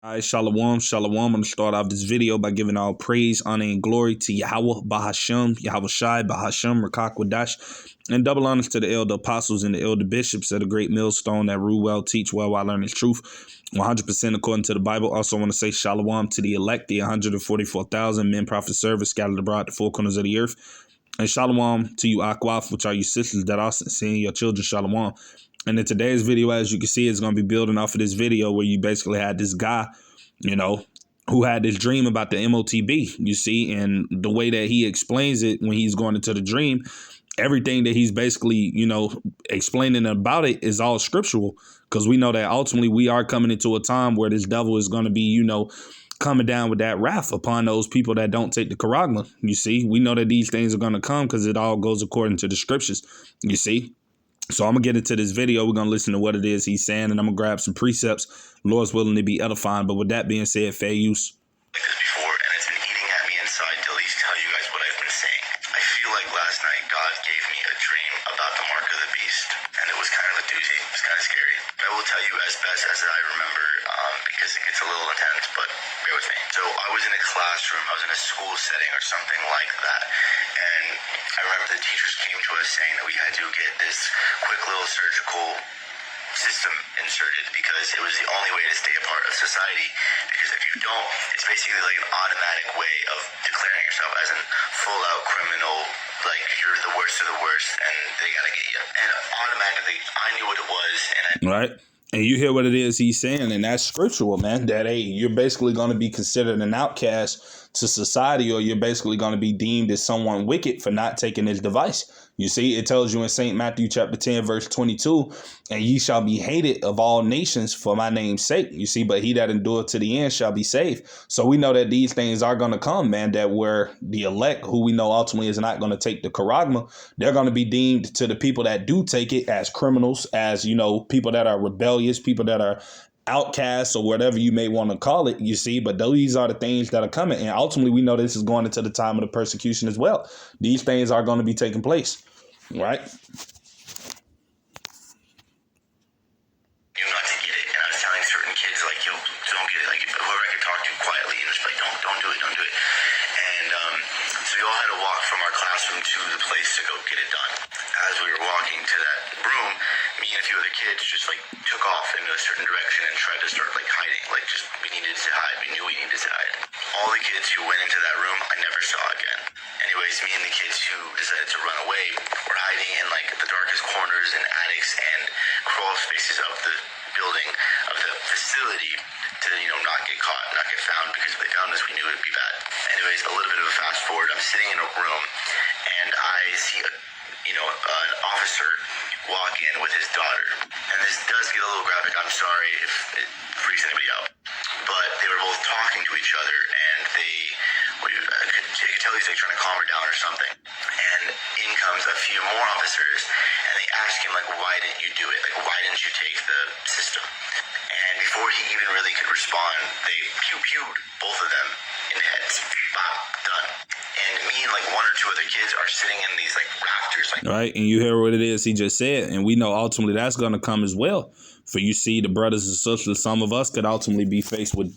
All right, shalom, shalom. I'm going to start off this video by giving all praise, honor, and glory to Yahweh, Bahashem, Yahweh Shai, Bahashem, Rakak Wadash, and double honors to the elder apostles and the elder bishops of the great millstone that rule well, teach well, while learning truth, 100% according to the Bible. Also want to say shalom to the elect, the 144,000 men, prophet, servants scattered abroad the four corners of the earth. And shalom to you, Akwaf, which are you sisters that are seeing your children, shalom. And in today's video, as you can see, it's going to be building off of this video where you basically had this guy, who had this dream about the MOTB, you see, and the way that he explains it when he's going into the dream, everything that he's basically, explaining about it is all scriptural, because we know that ultimately we are coming into a time where this devil is going to be, coming down with that wrath upon those people that don't take the charagma. You see, we know that these things are going to come because it all goes according to the scriptures, you see. So I'm going to get into this video. We're going to listen to what it is he's saying, and I'm going to grab some precepts. Lord's willing to be edifying. But with that being said, fair use. Like this before, and it's been eating at me inside to at least tell you guys what I've been saying. I feel like last night God gave me a dream about the mark of the beast, and it was kind of a doozy. It was kind of scary. I will tell you as best as I remember, because it gets a little intense, but bear with me. So I was in a classroom. I was in a school setting or something like that, and I remember the teachers came to us saying that we had to get this quick little surgical system inserted because it was the only way to stay a part of society, because if you don't, it's basically like an automatic way of declaring yourself as a full-out criminal, like you're the worst of the worst and they gotta get you. And automatically I knew what it was, and Right. And you hear what it is he's saying, and that's scriptural, man, that, hey, you're basically going to be considered an outcast to society, or you're basically going to be deemed as someone wicked for not taking his device. You see, it tells you in St. Matthew chapter 10, verse 22, and ye shall be hated of all nations for my name's sake. You see, but he that endureth to the end shall be saved. So we know that these things are going to come, man, that where the elect, who we know ultimately is not going to take the charagma, they're going to be deemed to the people that do take it as criminals, as, people that are rebellious, people that are outcasts, or whatever you may want to call it, you see. But these are the things that are coming. And ultimately, we know this is going into the time of the persecution as well. These things are going to be taking place, right? not to get it, and I was telling certain kids, like, yo, don't get it, like, whoever I could talk to quietly, and just like, don't do it. And so we all had to walk from our classroom to the place to go get it done. As we were walking to that room, me and a few other kids just like took off in a certain direction and tried to start like hiding, like just we needed to hide. We knew we needed to hide. All the kids who went into that room, I never saw again. Anyways, me and the kids who decided to run away were hiding in like the darkest corners and attics and crawl spaces of the building, of the facility, to not get caught, not get found, because if they found us, we knew it would be bad. Anyways, a little bit of a fast forward. I'm sitting in a room and I see an officer walk in with his daughter, and this does get a little graphic. I'm sorry if it freaks anybody out, but they were both talking to each other, and I could tell he's like trying to calm her down or something. And in comes a few more officers, and they ask him, like, why didn't you do it? Like, why didn't you take the system? And before he even really could respond, they pew-pewed both of them in the heads. Bop, done. And me and like one or two other kids are sitting in these like rafters, like, right. And you hear what it is he just said, and we know ultimately that's going to come as well. For you see, the brothers and sisters, some of us could ultimately be faced with,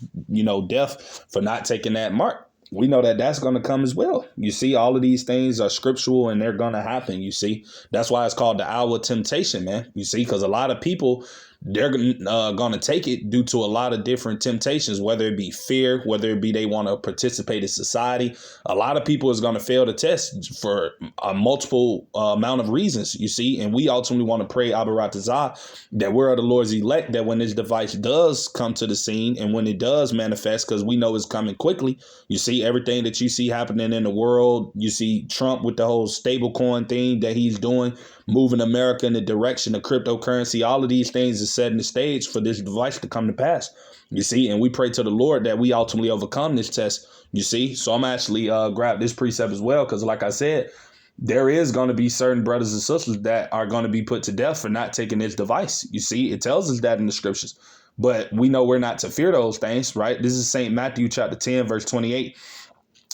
death for not taking that mark. We know that that's going to come as well. You see, all of these things are scriptural and they're going to happen. You see, that's why it's called the hour of temptation, man. You see, because a lot of people, they're going to take it due to a lot of different temptations, whether it be fear, whether it be they want to participate in society. A lot of people is going to fail the test for a multiple amount of reasons, you see. And we ultimately want to pray Abaratazah that we're the Lord's elect, that when this device does come to the scene and when it does manifest, because we know it's coming quickly. You see, everything that you see happening in the world, you see Trump with the whole stablecoin thing that he's doing, moving America in the direction of cryptocurrency. All of these things is setting the stage for this device to come to pass. You see, and we pray to the Lord that we ultimately overcome this test. You see, so I'm actually grab this precept as well, because like I said, there is going to be certain brothers and sisters that are going to be put to death for not taking this device. You see, it tells us that in the scriptures, but we know we're not to fear those things, right? This is St. Matthew chapter 10, verse 28.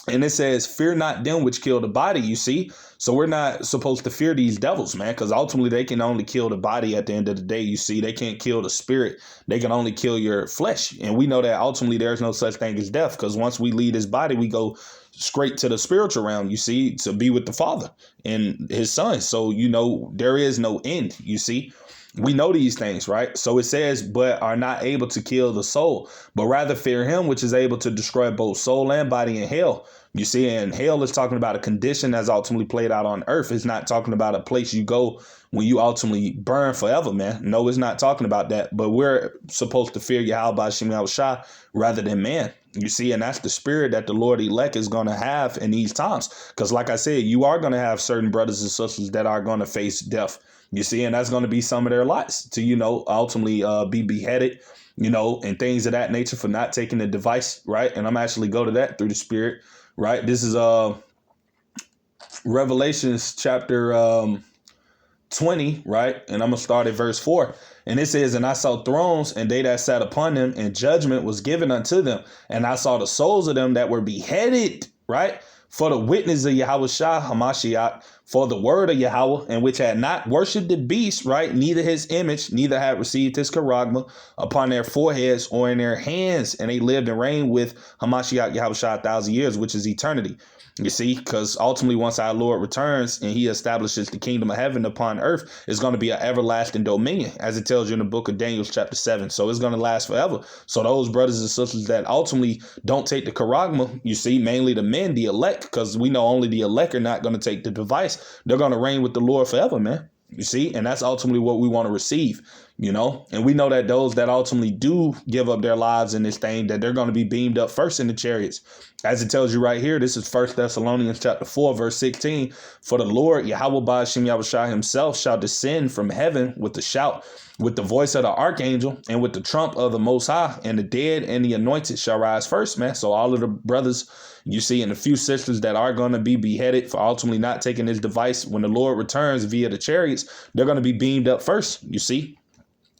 And it says, fear not them which kill the body, you see. So we're not supposed to fear these devils, man, because ultimately they can only kill the body at the end of the day, you see. They can't kill the spirit. They can only kill your flesh. And we know that ultimately there's no such thing as death, because once we leave this body, we go straight to the spiritual realm, you see, to be with the Father and his Son. So, there is no end, you see. We know these things, right? So it says, but are not able to kill the soul, but rather fear him, which is able to destroy both soul and body in hell. You see, and hell is talking about a condition that's ultimately played out on earth. It's not talking about a place you go when you ultimately burn forever, man. No, it's not talking about that. But we're supposed to fear Yahweh Shem Yahushua rather than man. You see, and that's the spirit that the Lord elect is going to have in these times. Because like I said, you are going to have certain brothers and sisters that are going to face death. You see, and that's going to be some of their lives to, ultimately be beheaded, and things of that nature for not taking the device. Right. And I'm actually go to that through the spirit. Right. This is Revelations chapter 20. Right. And I'm going to start at verse 4. And it says, and I saw thrones, and they that sat upon them, and judgment was given unto them. And I saw the souls of them that were beheaded. Right. For the witness of Yahweh Shah Hamashiach, for the word of Yahweh, and which had not worshipped the beast, right, neither his image, neither had received his charagma upon their foreheads or in their hands, and they lived and reigned with Hamashiach Yahweh Shah 1,000 years, which is eternity. You see, because ultimately once our Lord returns and he establishes the kingdom of heaven upon earth, it's going to be an everlasting dominion, as it tells you in the book of Daniel chapter 7. So it's going to last forever. So those brothers and sisters that ultimately don't take the charagma, you see, mainly the men, the elect, because we know only the elect are not going to take the device. They're going to reign with the Lord forever, man. You see, and that's ultimately what we want to receive, and we know that those that ultimately do give up their lives in this thing, that they're going to be beamed up first in the chariots. As it tells you right here, this is 1 Thessalonians chapter 4, verse 16. For the Lord, Yahweh Ba'ashem Yahushua himself shall descend from heaven with a shout, with the voice of the archangel, and with the trump of the Most High, and the dead and the anointed shall rise first, man. So all of the brothers you see, and a few sisters that are going to be beheaded for ultimately not taking this device, when the Lord returns via the chariots, they're going to be beamed up first, you see.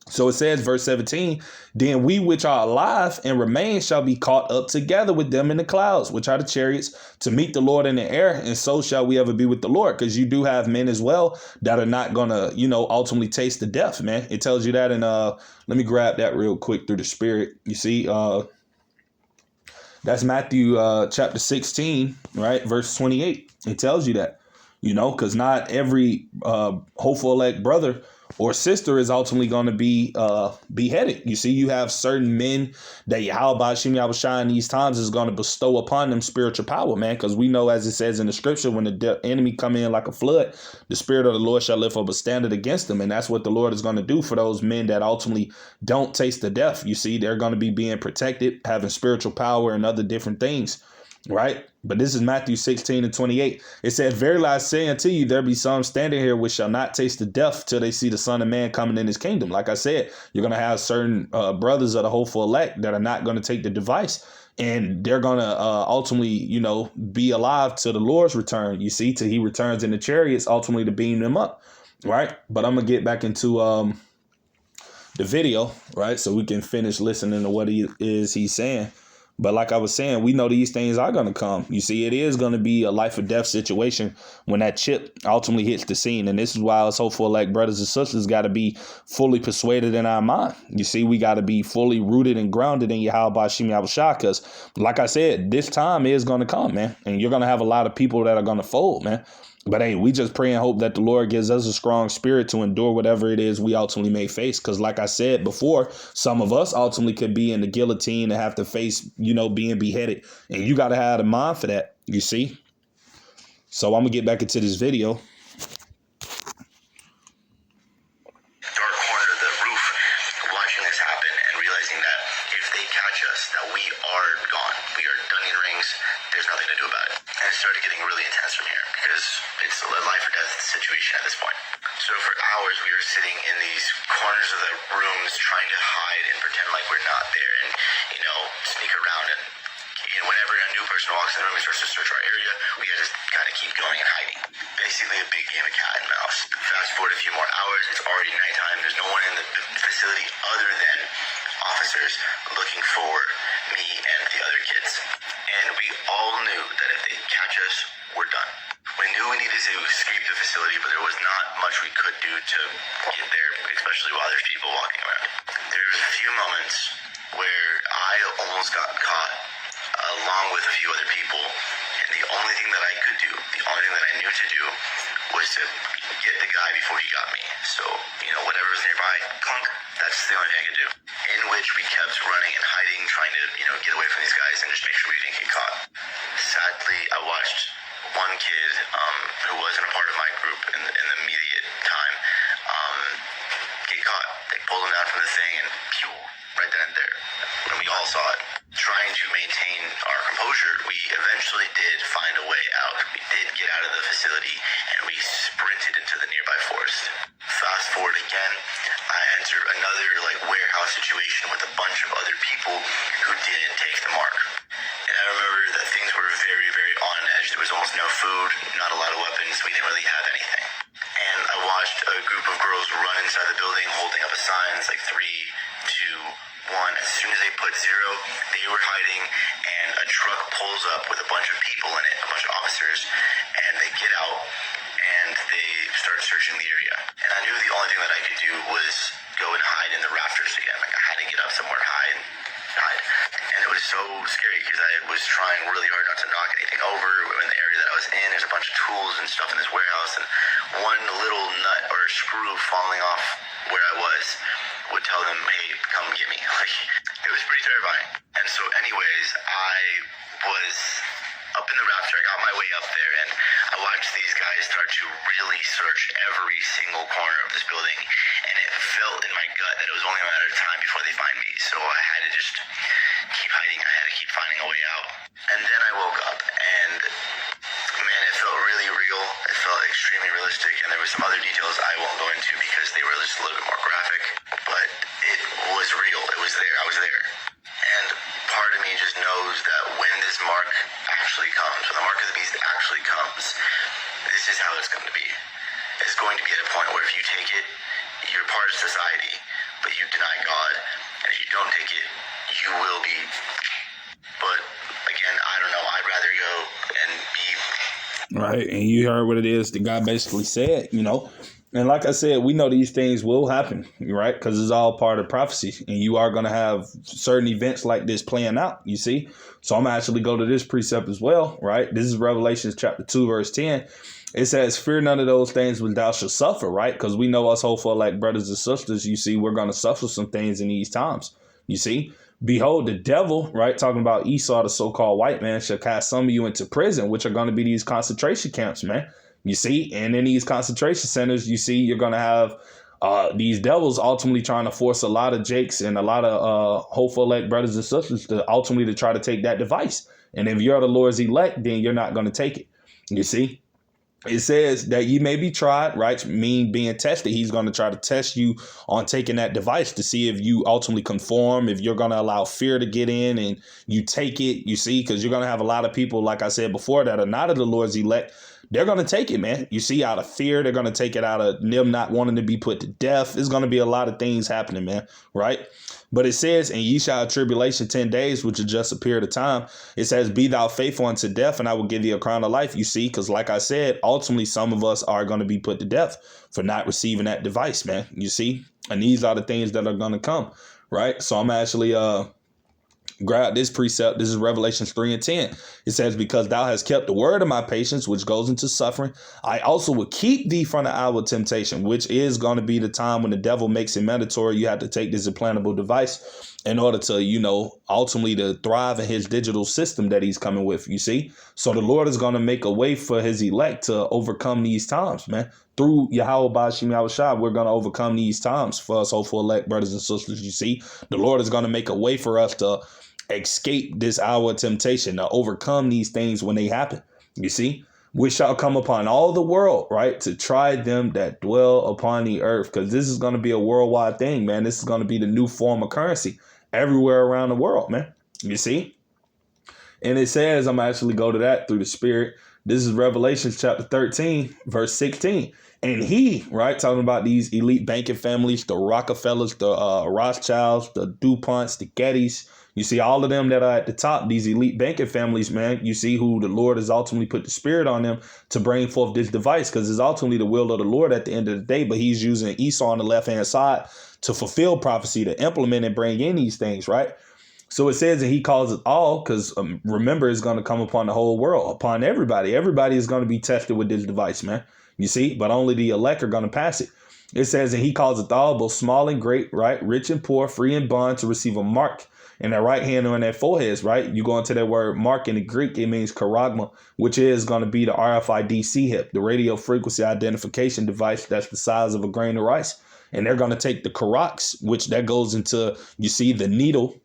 So it says, verse 17, then we which are alive and remain shall be caught up together with them in the clouds, which are the chariots, to meet the Lord in the air. And so shall we ever be with the Lord. Because you do have men as well that are not going to, ultimately taste the death, man. It tells you that in, let me grab that real quick through the spirit. You see, that's Matthew chapter 16, right? Verse 28. It tells you that, because not every hopeful elect brother or sister is ultimately going to be beheaded. You see, you have certain men that Yahweh Shem Yahushua in these times is going to bestow upon them spiritual power, man, because we know, as it says in the scripture, when the enemy come in like a flood, the spirit of the Lord shall lift up a standard against them. And that's what the Lord is going to do for those men that ultimately don't taste the death. You see, they're going to be being protected, having spiritual power and other different things. Right. But this is Matthew 16 and 28. It said, verily I say unto you, there be some standing here which shall not taste the death till they see the Son of Man coming in his kingdom. Like I said, you're going to have certain brothers of the hopeful elect that are not going to take the device. And they're going to ultimately, be alive to the Lord's return, you see, till he returns in the chariots, ultimately to beam them up. Right. But I'm going to get back into the video. Right. So we can finish listening to what he's saying. But like I was saying, we know these things are going to come. You see, it is going to be a life or death situation when that chip ultimately hits the scene. And this is why us hopeful elect brothers and sisters got to be fully persuaded in our mind. You see, we got to be fully rooted and grounded in Yahweh Shem Yahushua, because like I said, this time is going to come, man. And you're going to have a lot of people that are going to fold, man. But hey, we just pray and hope that the Lord gives us a strong spirit to endure whatever it is we ultimately may face. Because like I said before, some of us ultimately could be in the guillotine and have to face, being beheaded. And you got to have a mind for that, you see. So I'm going to get back into this video. Dark corner of the roof, watching this happen and realizing that if they catch us, that we are gone. We are done in rings. There's nothing to do about it. And it started getting really intense from here because it's a life or death situation at this point. So for hours, we were sitting in these corners of the rooms trying to hide and pretend like we're not there and, sneak around. And whenever a new person walks in the room and starts to search our area, we had to kind of keep going and hiding. Basically a big game of cat and mouse. Fast forward a few more hours, it's already nighttime. There's no one in the facility other than officers looking for me and the other kids. And we all knew that if they catch us, we're done. We knew we needed to escape the facility, but there was not much we could do to get there, especially while there's people walking around. There's a few moments where I almost got caught along with a few other people, and the only thing that I could do, the only thing that I knew to do, was to get the guy before he got me. So, whatever was nearby, clunk, that's the only thing I could do. In which we kept running and hiding, trying to, get away from these guys and just make sure we didn't get caught. Sadly, I watched one kid who wasn't a part of my group in the immediate time get caught. They pulled him down from the thing and pew, right then and there. And we all saw it. Trying to maintain our composure, we eventually did find a way out. We did get out of the facility and we sprinted into the nearby forest. Fast forward again, I entered another warehouse situation with a bunch of other people who didn't take the mark. And I remember that things were very, very on edge. There was almost no food, not a lot of weapons. We didn't really have anything. And I watched a group of girls run inside the building holding up a sign. It's like 3, 2, 1. As soon as they put 0, they were hiding, and a truck pulls up with a bunch of people in it, a bunch of officers, and they get out and they start searching the area. And I knew the only thing that I could do was go and hide in the rafters again. I had to get up somewhere high and hide. And it was so scary because I was trying really hard not to knock anything over. In the area that I was in, there's a bunch of tools and stuff in this warehouse, and one little nut or screw falling off where I was would tell them, hey, come get me. It was pretty terrifying. And so anyways, I was up in the rafter. I got my way up there, and I watched these guys start to really search every single corner of this building, and it felt in my gut that it was only a matter of time before they find me. So I had to just keep hiding. I had to keep finding a way out. And then I woke up, and man, it felt really real. It felt extremely realistic, and there were some other details I won't go into because they were just a little bit more graphic, but it was real. It was there. I was there. And part of me just knows that when this mark actually comes, when the mark of the beast actually comes, this is how it's going to be. It's going to be at a point where if you take it, you're part of society, but you deny God. And if you don't take it, you will be. But again, I don't know. I'd rather go and be. Right. And you heard what it is the guy basically said, And like I said, we know these things will happen, right? Because it's all part of prophecy. And you are going to have certain events like this playing out, you see? So I'm actually go to this precept as well, right? This is Revelation chapter 2, verse 10. It says, fear none of those things which thou shalt suffer, right? Because we know us hopeful like brothers and sisters, you see, we're going to suffer some things in these times, you see? Behold, the devil, right, talking about Esau, the so-called white man, shall cast some of you into prison, which are going to be these concentration camps, man. You see, and in these concentration centers, you see, you're going to have these devils ultimately trying to force a lot of Jakes and a lot of hopeful elect brothers and sisters to ultimately try to take that device. And if you're the Lord's elect, then you're not going to take it. You see, it says that you may be tried, right? Mean being tested. He's going to try to test you on taking that device to see if you ultimately conform, if you're going to allow fear to get in and you take it, you see, because you're going to have a lot of people, like I said before, that are not of the Lord's elect. They're going to take it, man. You see, out of fear, they're going to take it out of them not wanting to be put to death. There's going to be a lot of things happening, man. Right. But it says, and ye shall have tribulation 10 days, which is just a period of time. It says, be thou faithful unto death, and I will give thee a crown of life. You see, because like I said, ultimately, some of us are going to be put to death for not receiving that device, man. You see, and these are the things that are going to come. Right. So I'm actually grab this precept. This is Revelation 3 and 10. It says, because thou hast kept the word of my patience, which goes into suffering, I also will keep thee from the hour of temptation, which is going to be the time when the devil makes it mandatory. You have to take this implantable device in order to, ultimately to thrive in his digital system that he's coming with, you see. So the Lord is going to make a way for his elect to overcome these times, man. Through Yahweh Bashim Yahushua, we're going to overcome these times for us hopeful elect brothers and sisters, you see. The Lord is going to make a way for us to escape this hour of temptation, to overcome these things when they happen. You see, which shall come upon all the world, right, to try them that dwell upon the earth, because this is going to be a worldwide thing, man. This is going to be the new form of currency everywhere around the world, man. You see, and it says, I'm actually go to that through the Spirit. This is Revelation chapter 13, verse 16. And he, right, talking about these elite banking families, the Rockefellers, the Rothschilds, the DuPonts, the Gettys, You see all of them that are at the top, these elite banking families, man, you see who the Lord has ultimately put the spirit on them to bring forth this device, because it's ultimately the will of the Lord at the end of the day. But he's using Esau on the left-hand side to fulfill prophecy, to implement and bring in these things, right? So it says that he calls it all because remember, it's going to come upon the whole world, upon everybody. Everybody is going to be tested with this device, man. You see, but only the elect are going to pass it. It says, and he calls it all, both small and great, right? Rich and poor, free and bond, to receive a mark in their right hand or in their foreheads, right? You go into that word mark in the Greek, it means charagma, which is going to be the RFID hip, the radio frequency identification device that's the size of a grain of rice. And they're going to take the karax, which that goes into, you see, the needle.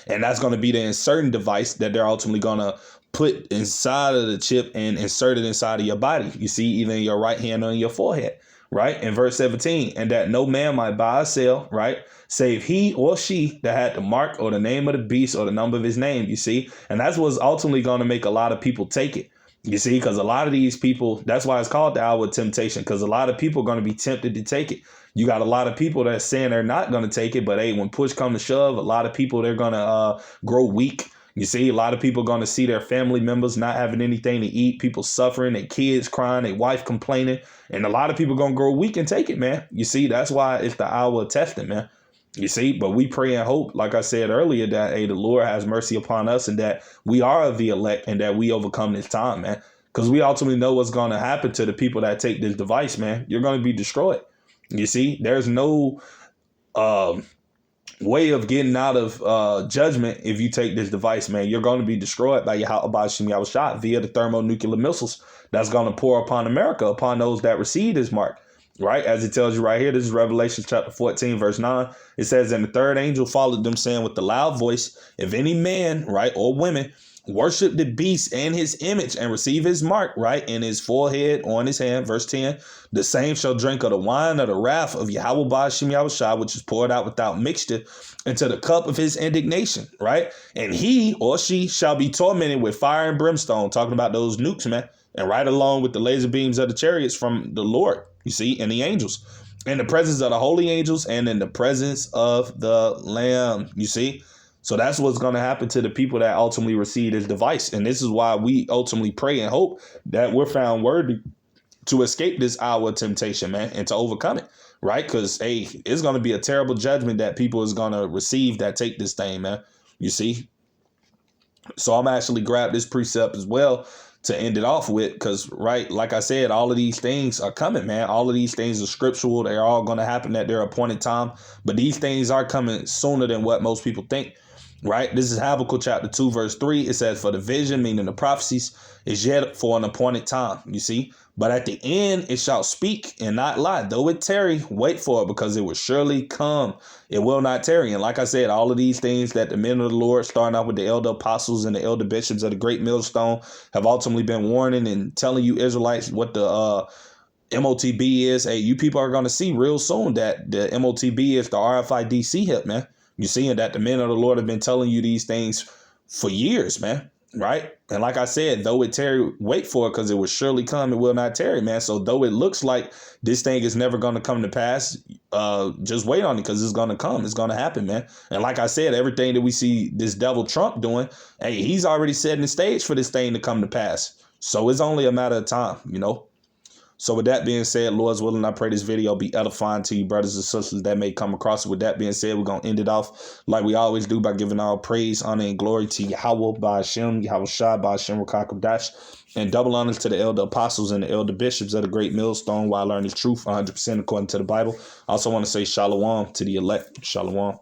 And that's going to be the inserting device that they're ultimately going to put inside of the chip and insert it inside of your body. You see, either in your right hand or in your forehead, right? In verse 17, and that no man might buy or sell, right? Save he or she that had the mark or the name of the beast or the number of his name, you see? And that's what's ultimately going to make a lot of people take it. You see, because a lot of these people, that's why it's called the hour of temptation, because a lot of people are going to be tempted to take it. You got a lot of people that are saying they're not going to take it, but hey, when push comes to shove, a lot of people, they're going to grow weak. You see, a lot of people are going to see their family members not having anything to eat, people suffering, their kids crying, their wife complaining, and a lot of people are going to grow weak and take it, man. You see, that's why it's the hour of testing, man. You see, but we pray and hope, like I said earlier, that hey, the Lord has mercy upon us and that we are of the elect and that we overcome this time, man. Because we ultimately know what's going to happen to the people that take this device, man. You're going to be destroyed. You see, there's no way of getting out of judgment if you take this device, man. You're going to be destroyed by your shot via the thermonuclear missiles that's going to pour upon America, upon those that receive this mark. Right, as it tells you right here, this is Revelation chapter 14, verse 9. It says, and the third angel followed them, saying with a loud voice, if any man, right, or women, worship the beast and his image and receive his mark, right, in his forehead or in his hand, verse 10, the same shall drink of the wine of the wrath of Yahweh Ba'ashem Yahushua, which is poured out without mixture, into the cup of his indignation, right? And he or she shall be tormented with fire and brimstone, talking about those nukes, man, and right along with the laser beams of the chariots from the Lord, you see, and the angels, in the presence of the holy angels and in the presence of the Lamb, you see. So that's what's going to happen to the people that ultimately receive this device. And this is why we ultimately pray and hope that we're found worthy to escape this hour of temptation, man, and to overcome it, right? Because, hey, it's going to be a terrible judgment that people is going to receive that take this thing, man, you see. So I'm actually grab this precept as well to end it off with, because, right, like I said, all of these things are coming, man. All of these things are scriptural. They're all going to happen at their appointed time. But these things are coming sooner than what most people think. Right. This is Habakkuk chapter 2, verse 3. It says, for the vision, meaning the prophecies, is yet for an appointed time. You see, but at the end it shall speak and not lie. Though it tarry, wait for it, because it will surely come. It will not tarry. And like I said, all of these things that the men of the Lord, starting out with the elder apostles and the elder bishops of the great millstone, have ultimately been warning and telling you Israelites what the MOTB is. Hey, you people are going to see real soon that the MOTB is the RFID hip, man. You're seeing that the men of the Lord have been telling you these things for years, man. Right. And like I said, though it tarry, wait for it, because it will surely come. It will not tarry, man. So though it looks like this thing is never going to come to pass, just wait on it, because it's going to come. It's going to happen, man. And like I said, everything that we see this devil Trump doing, hey, he's already setting the stage for this thing to come to pass. So it's only a matter of time, you know. So with that being said, Lord's willing, I pray this video be edifying to you, brothers and sisters that may come across it. With that being said, we're going to end it off like we always do by giving all praise, honor, and glory to Yahweh Ba'ashem, Yahushua Ba'ashem Rakakadash, and double honors to the elder apostles and the elder bishops of the great millstone, while learning truth 100% according to the Bible. I also want to say shalom to the elect. Shalom.